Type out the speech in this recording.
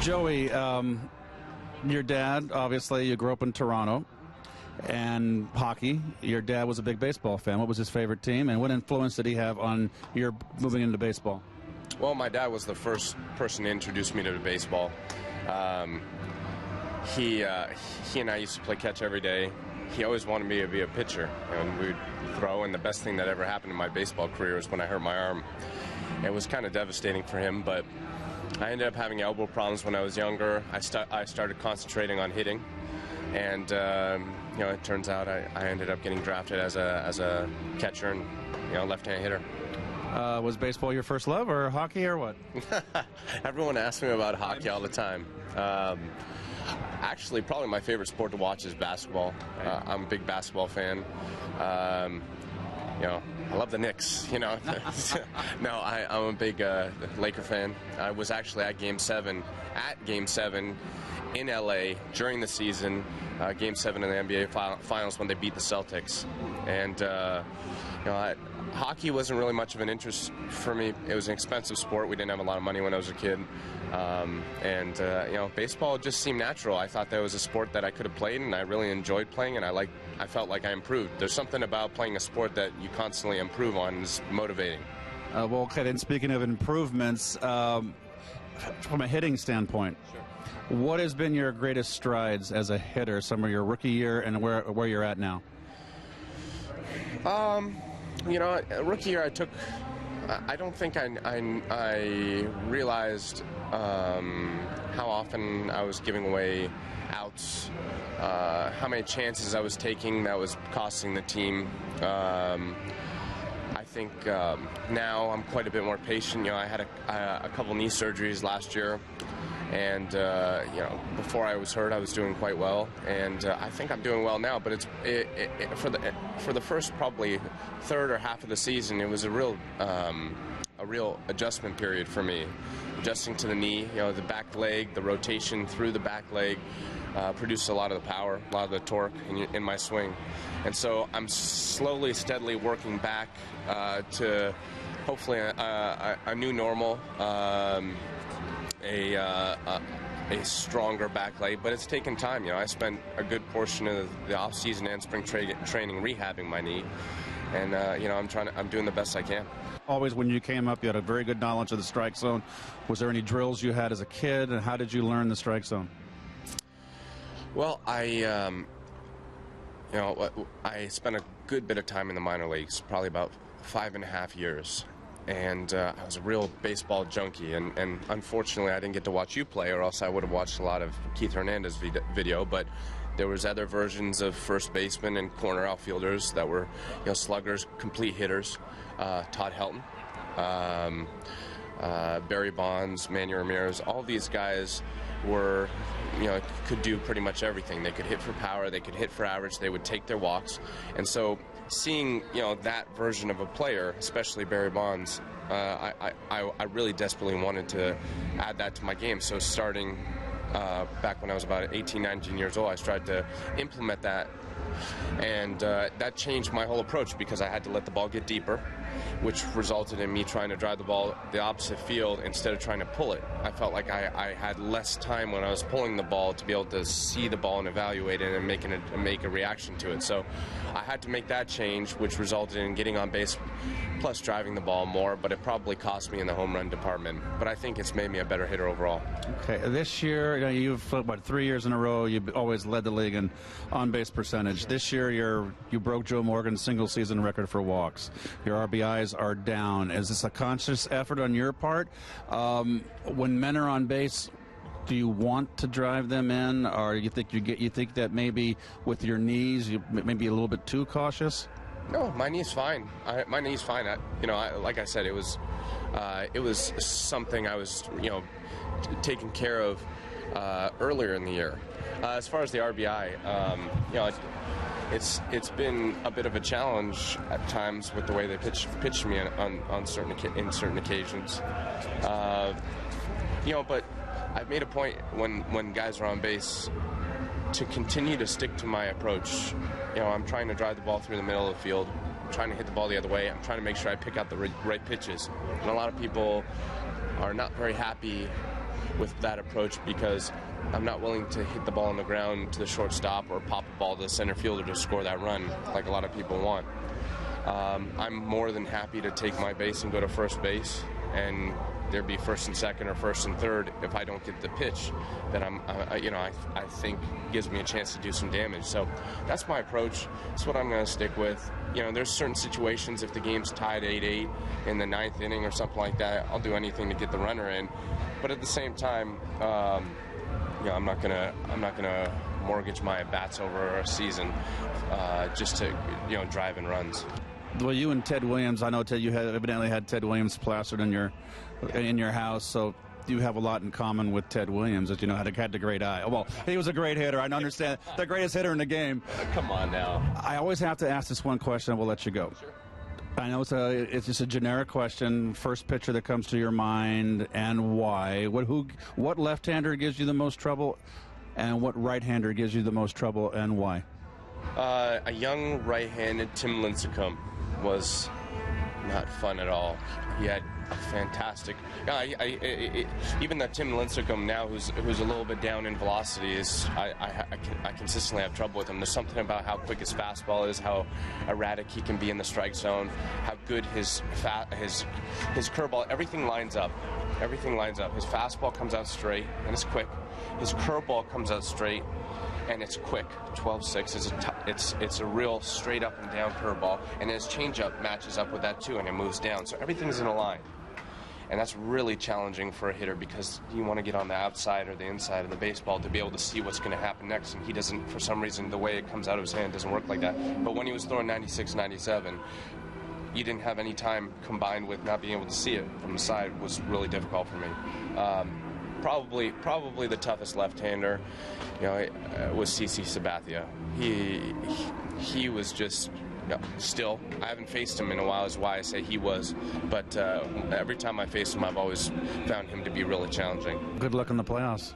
Joey, your dad, obviously, you grew up in Toronto, and hockey. Your dad was a big baseball fan. What was his favorite team, and what influence did he have on your moving into baseball? Well, my dad was the first person to introduce me to baseball. He and I used to play catch every day. He always wanted me to be a pitcher, and we'd throw, and the best thing that ever happened in my baseball career was when I hurt my arm. It was kind of devastating for him, but I ended up having elbow problems when I was younger. I started concentrating on hitting, and it turns out I ended up getting drafted as a catcher and left-hand hitter. Was baseball your first love, or hockey, or what? Everyone asks me about hockey all the time. Actually, probably my favorite sport to watch is basketball. I'm a big basketball fan. I love the Knicks, No, I'm a big Laker fan. I was actually at Game 7 in LA during the season, Game 7 in the NBA Finals when they beat the Celtics. And, hockey wasn't really much of an interest for me. It was an expensive sport. We didn't have a lot of money when I was a kid. Baseball just seemed natural. I thought that was a sport that I could have played, and I really enjoyed playing, and I felt like I improved. There's something about playing a sport that you constantly improve on is motivating. Then speaking of improvements, from a hitting standpoint, sure, what has been your greatest strides as a hitter, some of your rookie year and where you're at now? Rookie year I don't think I realized how often I was giving away outs, how many chances I was taking that was costing the team. I think now I'm quite a bit more patient. I had a couple knee surgeries last year, and before I was hurt, I was doing quite well, and I think I'm doing well now. But for the first probably third or half of the season, it was a real adjustment period for me, adjusting to the knee. The back leg, the rotation through the back leg produced a lot of the power, a lot of the torque in my swing, and so I'm slowly, steadily working back to hopefully a new normal. A stronger back leg, but it's taken time. I spent a good portion of the off season and spring training rehabbing my knee, and I'm doing the best I can. Always, when you came up, you had a very good knowledge of the strike zone. Was there any drills you had as a kid, and how did you learn the strike zone? Well, I spent a good bit of time in the minor leagues, probably about 5.5 years. And I was a real baseball junkie, and unfortunately I didn't get to watch you play, or else I would have watched a lot of Keith Hernandez video, but there was other versions of first basemen and corner outfielders that were sluggers, complete hitters. Todd Helton, Barry Bonds, Manny Ramirez, all these guys were, could do pretty much everything. They could hit for power, they could hit for average, they would take their walks, and so seeing that version of a player, especially Barry Bonds, I really desperately wanted to add that to my game. So starting back when I was about 18, 19 years old, I started to implement that, and that changed my whole approach because I had to let the ball get deeper, which resulted in me trying to drive the ball the opposite field instead of trying to pull it. I felt like I had less time when I was pulling the ball to be able to see the ball and evaluate it and make a reaction to it. So I had to make that change, which resulted in getting on base plus driving the ball more, but it probably cost me in the home run department. But I think it's made me a better hitter overall. Okay, this year, you've 3 years in a row, you've always led the league in on-base percentage. This year, you broke Joe Morgan's single-season record for walks. Your RBIs are down. Is this a conscious effort on your part? When men are on base, do you want to drive them in, or you think that maybe with your knees you may be a little bit too cautious? No, my knee's fine. My knee's fine. Like I said, it was something I was taking care of earlier in the year. As far as the RBI, it's been a bit of a challenge at times with the way they pitch me on certain occasions. But I've made a point when guys are on base to continue to stick to my approach. I'm trying to drive the ball through the middle of the field. I'm trying to hit the ball the other way. I'm trying to make sure I pick out the right pitches. And a lot of people are not very happy with that approach because I'm not willing to hit the ball on the ground to the shortstop or pop a ball to the center fielder to score that run like a lot of people want. I'm more than happy to take my base and go to first base, and there'd be first and second or first and third if I don't get the pitch that I think gives me a chance to do some damage. So that's my approach. That's what I'm going to stick with. There's certain situations, if the game's tied 8-8 in the 9th inning or something like that, I'll do anything to get the runner in. But at the same time, I'm not gonna mortgage my at-bats over a season just to drive in runs. Well, you and Ted Williams, I know Ted, you evidently had Ted Williams plastered in your house, so you have a lot in common with Ted Williams, that had the great eye. Well, he was a great hitter. I understand, the greatest hitter in the game. Come on now. I always have to ask this one question, and we'll let you go. Sure. I know it's just a generic question. First pitcher that comes to your mind, and why? What left-hander gives you the most trouble, and what right-hander gives you the most trouble, and why? A young right-handed Tim Lincecum was not fun at all. He had a fantastic. Even that Tim Lincecum now, who's a little bit down in velocity, I consistently have trouble with him. There's something about how quick his fastball is, how erratic he can be in the strike zone, how good his curveball. Everything lines up. Everything lines up. His fastball comes out straight and it's quick. His curveball comes out straight and it's quick. 12-6 it's a real straight up and down curveball, and his changeup matches up with that too, and it moves down. So everything's in a line, and that's really challenging for a hitter because you want to get on the outside or the inside of the baseball to be able to see what's going to happen next. And he doesn't, for some reason, the way it comes out of his hand doesn't work like that. But when he was throwing 96, 97, you didn't have any time, combined with not being able to see it from the side, was really difficult for me. Probably the toughest left-hander, was CC Sabathia. He was just, still, I haven't faced him in a while, is why I say he was. But every time I faced him, I've always found him to be really challenging. Good luck in the playoffs.